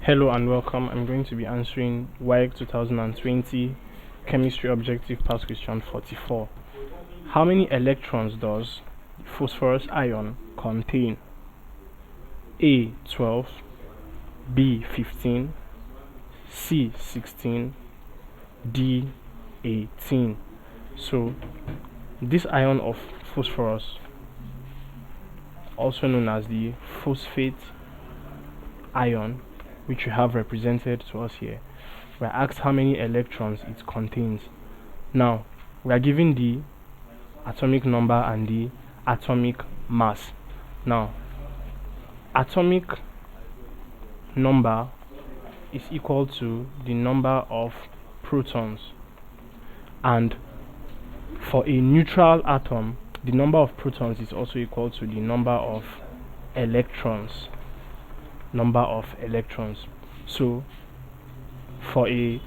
Hello and welcome. I'm going to be answering WAEC 2020 Chemistry Objective Past Question 44. How many electrons does phosphorus ion contain? A 12, B 15, C 16, D 18. So this ion of phosphorus, also known as the phosphate ion, which we have represented to us here, we're asked how many electrons it contains. Now we are given the atomic number and the atomic mass. Now atomic number is equal to the number of protons, and for a neutral atom the number of protons is also equal to the number of electrons. So for an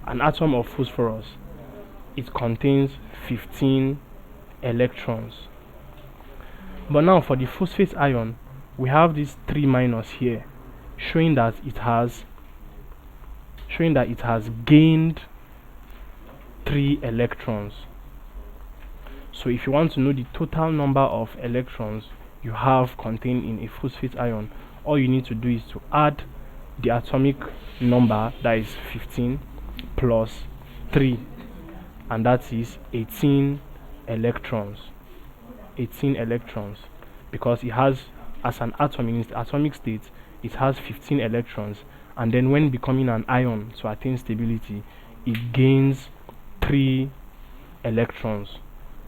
atom of phosphorus, it contains 15 electrons. But now for the phosphate ion, we have this 3 minus here, showing that it has gained 3 electrons. So if you want to know the total number of electrons you have contained in a phosphate ion, all you need to do is to add the atomic number, that is 15, plus 3, and that is 18 electrons. 18 electrons, because it has, as an atom in its atomic state, it has 15 electrons, and then when becoming an ion to attain stability, it gains 3 electrons.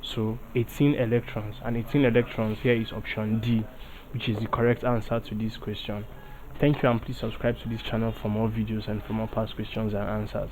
So 18 electrons, and 18 electrons here is option D, which is the correct answer to this question. Thank you, and please subscribe to this channel for more videos and for more past questions and answers.